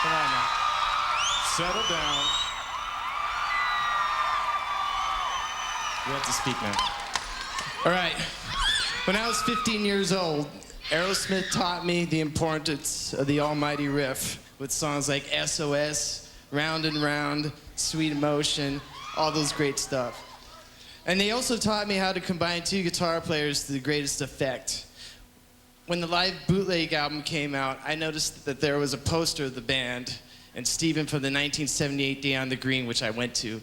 Come on now. Settle down. You have to speak now. All right. When I was 15 years old, Aerosmith taught me the importance of the almighty riff with songs like SOS, Round and Round, Sweet Emotion, all those great stuff. And they also taught me how to combine two guitar players to the greatest effect. When the live bootleg album came out, I noticed that there was a poster of the band and Steven from the 1978 Day on the Green, which I went to.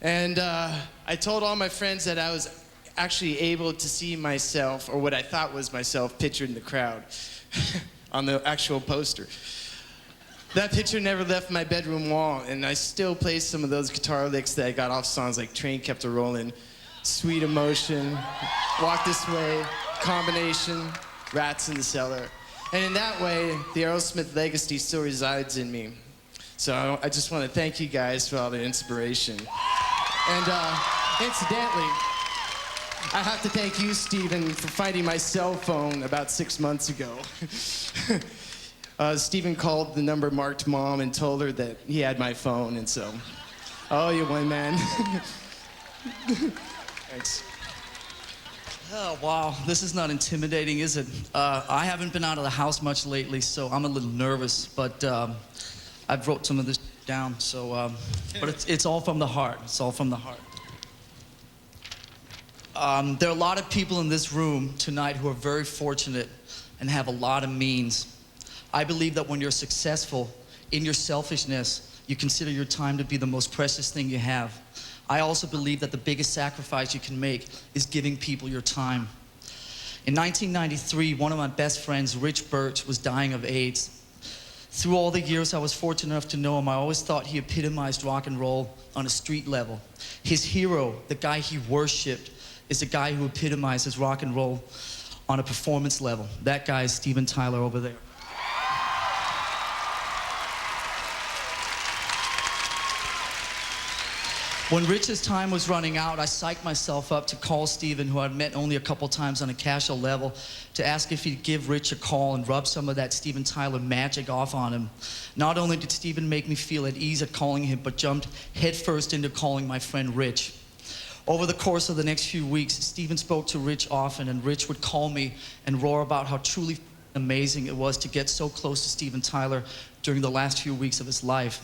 And I told all my friends that I was actually able to see myself, or what I thought was myself, pictured in the crowd on the actual poster. That picture never left my bedroom wall, and I still play some of those guitar licks that I got off songs like Train Kept A-Rollin', Sweet Emotion, Walk This Way, Combination, Rats in the Cellar. And in that way, the Aerosmith legacy still resides in me. So I just want to thank you guys for all the inspiration. And incidentally, I have to thank you, Steven, for finding my cell phone about 6 months ago. Steven called the number marked Mom and told her that he had my phone, and so, oh, you win, man. Thanks. Oh, wow, this is not intimidating, is it? I haven't been out of the house much lately, so I'm a little nervous, but I've wrote some of this down, so, but it's all from the heart. It's all from the heart. There are a lot of people in this room tonight who are very fortunate and have a lot of means. I believe that when you're successful in your selfishness, you consider your time to be the most precious thing you have. I also believe that the biggest sacrifice you can make is giving people your time. In 1993, one of my best friends, Rich Birch, was dying of AIDS. Through all the years I was fortunate enough to know him, I always thought he epitomized rock and roll on a street level. His hero, the guy he worshipped, is the guy who epitomizes rock and roll on a performance level. That guy is Steven Tyler over there. When Rich's time was running out, I psyched myself up to call Steven, who I'd met only a couple times on a casual level, to ask if he'd give Rich a call and rub some of that Steven Tyler magic off on him. Not only did Steven make me feel at ease at calling him, but jumped headfirst into calling my friend Rich. Over the course of the next few weeks, Steven spoke to Rich often, and Rich would call me and roar about how truly amazing it was to get so close to Steven Tyler during the last few weeks of his life.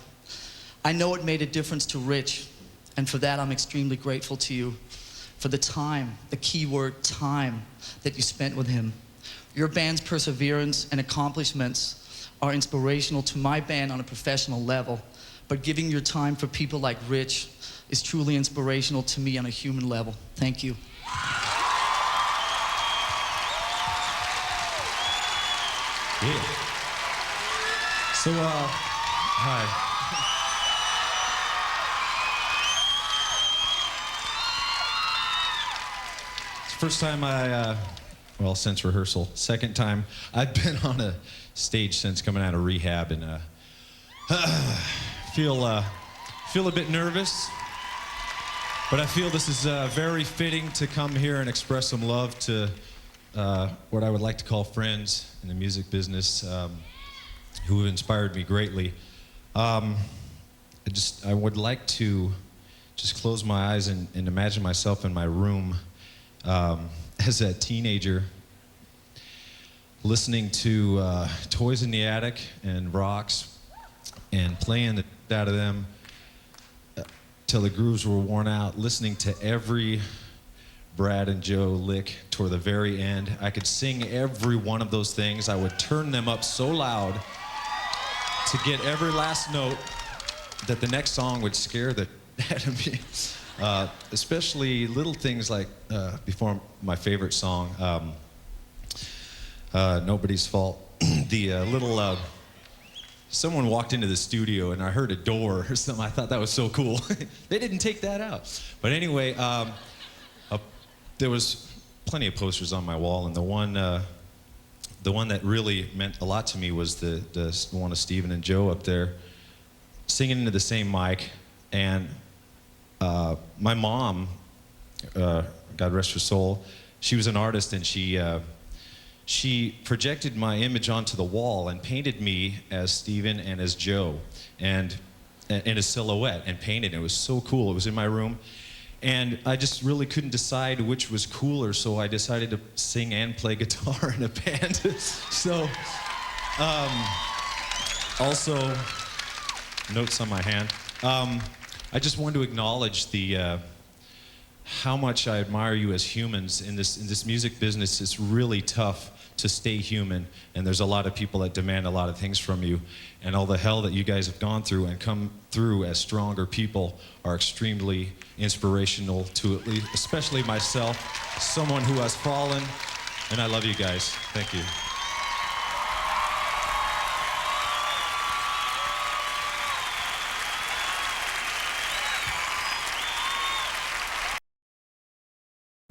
I know it made a difference to Rich, and for that I'm extremely grateful to you for the time, the key word time, that you spent with him. Your band's perseverance and accomplishments are inspirational to my band on a professional level, but giving your time for people like Rich is truly inspirational to me on a human level. Thank you. Yeah. So, hi. It's the first time well, since rehearsal, second time I've been on a stage since coming out of rehab, and feel a bit nervous. But I feel this is very fitting to come here and express some love to what I would like to call friends in the music business who have inspired me greatly. I would like to just close my eyes and imagine myself in my room as a teenager, listening to Toys in the Attic and Rocks and playing the out of them till the grooves were worn out, listening to every Brad and Joe lick toward the very end. I could sing every one of those things. I would turn them up so loud to get every last note that the next song would scare the out of me. Especially little things like, before my favorite song, Nobody's Fault, the little, someone walked into the studio and I heard a door or something. I thought that was so cool. They didn't take that out. But anyway, there was plenty of posters on my wall, and the one that really meant a lot to me was the one of Steven and Joe up there singing into the same mic. And my mom, God rest her soul, she was an artist, and she she projected my image onto the wall and painted me as Steven and as Joe, and in a silhouette, and painted it. It was so cool. It was in my room. And I just really couldn't decide which was cooler, so I decided to sing and play guitar in a band. So, also, notes on my hand. I just wanted to acknowledge the how much I admire you as humans in this music business. It's really tough to stay human, and there's a lot of people that demand a lot of things from you, and all the hell that you guys have gone through and come through as stronger people are extremely inspirational to at least, especially myself, someone who has fallen, and I love you guys. Thank you.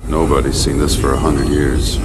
Nobody's seen this for 100 years.